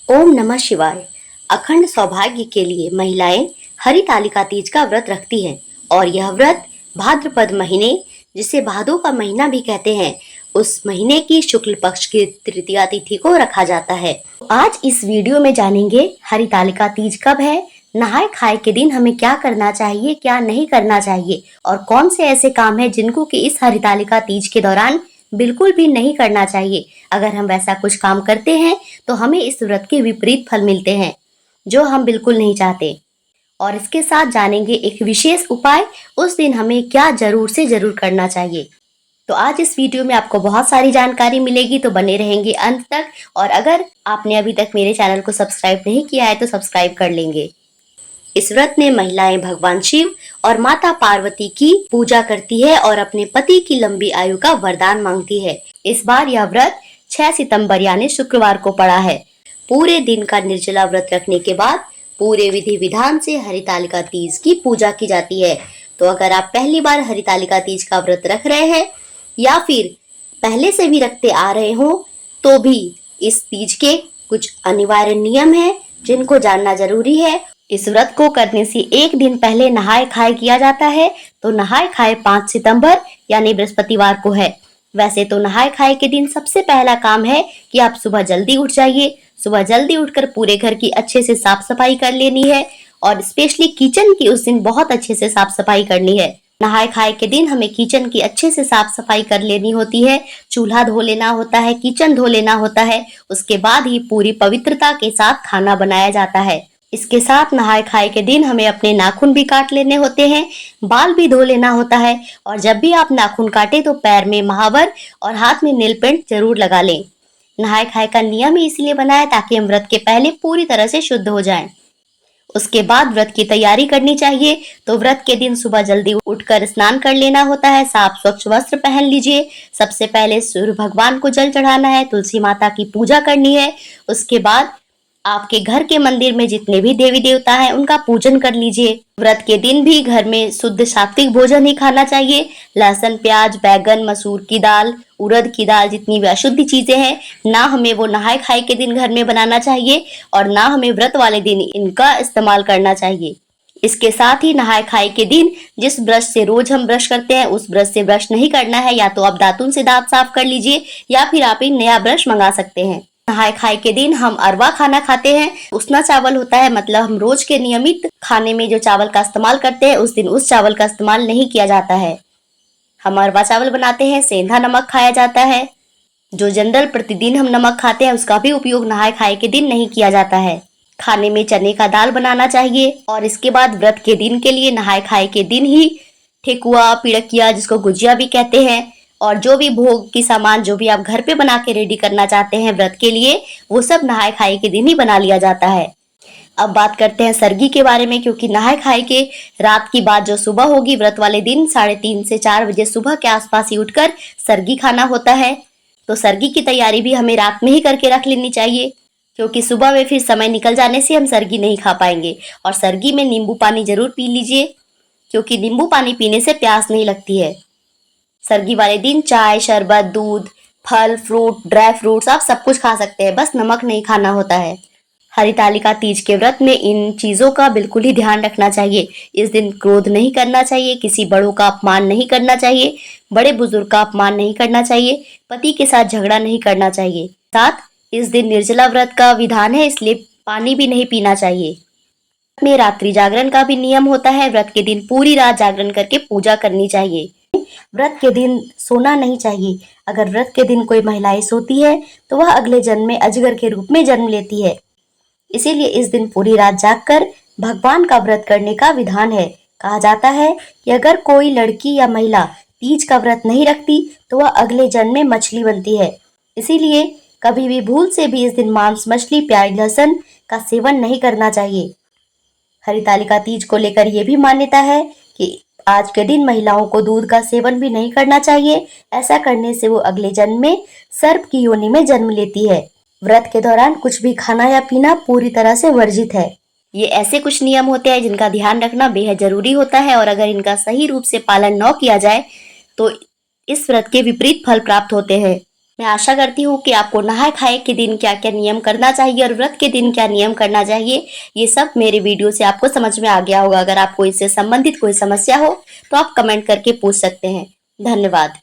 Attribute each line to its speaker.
Speaker 1: ओम नमः शिवाय। अखंड सौभाग्य के लिए महिलाएं हरितालिका तीज का व्रत रखती हैं और यह व्रत भाद्रपद महीने, जिसे भादों का महीना भी कहते हैं, उस महीने की शुक्ल पक्ष की तृतीया तिथि को रखा जाता है। आज इस वीडियो में जानेंगे हरितालिका तीज कब है, नहाय खाए के दिन हमें क्या करना चाहिए, क्या नहीं करना चाहिए और कौन से ऐसे काम है जिनको कि इस हरितालिका तीज के दौरान बिल्कुल भी नहीं करना चाहिए। अगर हम वैसा कुछ काम करते हैं तो हमें इस व्रत के विपरीत फल मिलते हैं, जो हम बिल्कुल नहीं चाहते। और इसके साथ जानेंगे एक विशेष उपाय, उस दिन हमें क्या जरूर से जरूर करना चाहिए। तो आज इस वीडियो में आपको बहुत सारी जानकारी मिलेगी, तो बने रहेंगे अंत तक। और अगर आपने अभी तक मेरे चैनल को सब्सक्राइब नहीं किया है तो सब्सक्राइब कर लेंगे। इस व्रत में महिलाएं भगवान शिव और माता पार्वती की पूजा करती है और अपने पति की लंबी आयु का वरदान मांगती है। इस बार यह व्रत 6 सितंबर यानी शुक्रवार को पड़ा है। पूरे दिन का निर्जला व्रत रखने के बाद पूरे विधि विधान से हरितालिका तीज की पूजा की जाती है। तो अगर आप पहली बार हरितालिका तीज का व्रत रख रहे हैं या फिर पहले से भी रखते आ रहे हो, तो भी इस तीज के कुछ अनिवार्य नियम हैं जिनको जानना जरूरी है। इस व्रत को करने से एक दिन पहले नहाय खाए किया जाता है। तो नहाय खाए 5 सितंबर यानी बृहस्पतिवार को है। वैसे तो नहाय खाए के दिन सबसे पहला काम है कि आप सुबह जल्दी उठ जाइए। सुबह जल्दी उठकर पूरे घर की अच्छे से साफ सफाई कर लेनी है और स्पेशली किचन की उस दिन बहुत अच्छे से साफ सफाई करनी है। नहाय खाए के दिन हमें किचन की अच्छे से साफ सफाई कर लेनी होती है। चूल्हा धो लेना होता है, किचन धो लेना होता है। उसके बाद ही पूरी पवित्रता के साथ खाना बनाया जाता है। इसके साथ नहाय खाए के दिन हमें अपने नाखून भी काट लेने होते हैं, बाल भी धो लेना होता है। और जब भी आप नाखून काटे तो पैर में महावर और हाथ में नील पेंट जरूर लगा लें। नहाय खाए का नियम ही इसलिए बना है ताकि हम व्रत के पहले पूरी तरह से शुद्ध हो जाएं। उसके बाद व्रत की तैयारी करनी चाहिए। तो व्रत के दिन सुबह जल्दी उठकर स्नान कर लेना होता है, साफ स्वच्छ वस्त्र पहन लीजिए। सबसे पहले सूर्य भगवान को जल चढ़ाना है, तुलसी माता की पूजा करनी है। उसके बाद आपके घर के मंदिर में जितने भी देवी देवता हैं उनका पूजन कर लीजिए। व्रत के दिन भी घर में शुद्ध सात्विक भोजन ही खाना चाहिए। लहसुन, प्याज, बैगन, मसूर की दाल, उड़द की दाल, जितनी भी अशुद्ध चीजें हैं ना हमें वो नहाय खाए के दिन घर में बनाना चाहिए और ना हमें व्रत वाले दिन इनका इस्तेमाल करना चाहिए। इसके साथ ही नहाय खाए के दिन जिस ब्रश से रोज हम ब्रश करते हैं उस ब्रश से ब्रश नहीं करना है। या तो आप दातुन से दांत साफ कर लीजिए या फिर आप एक नया ब्रश मंगा सकते हैं। नहाय खाए के दिन हम अरवा खाना खाते हैं। उसना चावल होता है, मतलब हम रोज के नियमित खाने में जो चावल का इस्तेमाल करते हैं उस दिन उस चावल का इस्तेमाल नहीं किया जाता है। हम अरवा चावल बनाते हैं, सेंधा नमक खाया जाता है। जो जनरल प्रतिदिन हम नमक खाते हैं उसका भी उपयोग नहाय खाए के दिन नहीं किया जाता है। खाने में चने का दाल बनाना चाहिए। और इसके बाद व्रत के दिन के लिए नहाय खाए के दिन ही ठेकुआ, पिड़किया, जिसको गुजिया भी कहते हैं, और जो भी भोग की सामान जो भी आप घर पे बना के रेडी करना चाहते हैं व्रत के लिए, वो सब नहाय खाए के दिन ही बना लिया जाता है। अब बात करते हैं सरगी के बारे में, क्योंकि नहाय खाए के रात की बात जो सुबह होगी, व्रत वाले दिन 3:30 से 4 बजे सुबह के आसपास ही उठकर सरगी खाना होता है। तो सरगी की तैयारी भी हमें रात में ही करके रख लेनी चाहिए, क्योंकि सुबह में फिर समय निकल जाने से हम सरगी नहीं खा पाएंगे। और सरगी में नींबू पानी जरूर पी लीजिए, क्योंकि नींबू पानी पीने से प्यास नहीं लगती है। सरगी वाले दिन चाय, शरबत, दूध, फल, फ्रूट, ड्राई फ्रूट्स आप सब कुछ खा सकते हैं, बस नमक नहीं खाना होता है। हरितालिका तीज के व्रत में इन चीजों का बिल्कुल ही ध्यान रखना चाहिए। इस दिन क्रोध नहीं करना चाहिए, किसी बड़ों का अपमान नहीं करना चाहिए, बड़े बुजुर्ग का अपमान नहीं करना चाहिए, पति के साथ झगड़ा नहीं करना चाहिए। साथ इस दिन निर्जला व्रत का विधान है, इसलिए पानी भी नहीं पीना चाहिए। में रात्रि जागरण का भी नियम होता है। व्रत के दिन पूरी रात जागरण करके पूजा करनी चाहिए। व्रत के दिन सोना नहीं चाहिए। अगर व्रत के दिन कोई महिलाएं सोती है तो वह अगले जन्म में अजगर के रूप में जन्म लेती है। इसीलिए इस दिन पूरी रात जागकर भगवान का व्रत करने का विधान है। कहा जाता है कि अगर कोई लड़की या महिला तीज का व्रत नहीं रखती तो वह अगले जन्म में मछली बनती है। इसीलिए कभी भी भूल से भी इस दिन मांस, मछली, प्याज, लहसुन का सेवन नहीं करना चाहिए। हरितालिका तीज को लेकर यह भी मान्यता है कि आज के दिन महिलाओं को दूध का सेवन भी नहीं करना चाहिए। ऐसा करने से वो अगले जन्म में सर्प की योनि में जन्म लेती है। व्रत के दौरान कुछ भी खाना या पीना पूरी तरह से वर्जित है। ये ऐसे कुछ नियम होते हैं जिनका ध्यान रखना बेहद जरूरी होता है, और अगर इनका सही रूप से पालन न किया जाए तो इस व्रत के विपरीत फल प्राप्त होते हैं। मैं आशा करती हूँ कि आपको नहाय खाए के दिन क्या क्या नियम करना चाहिए और व्रत के दिन क्या नियम करना चाहिए, ये सब मेरे वीडियो से आपको समझ में आ गया होगा। अगर आपको इससे संबंधित कोई समस्या हो तो आप कमेंट करके पूछ सकते हैं। धन्यवाद।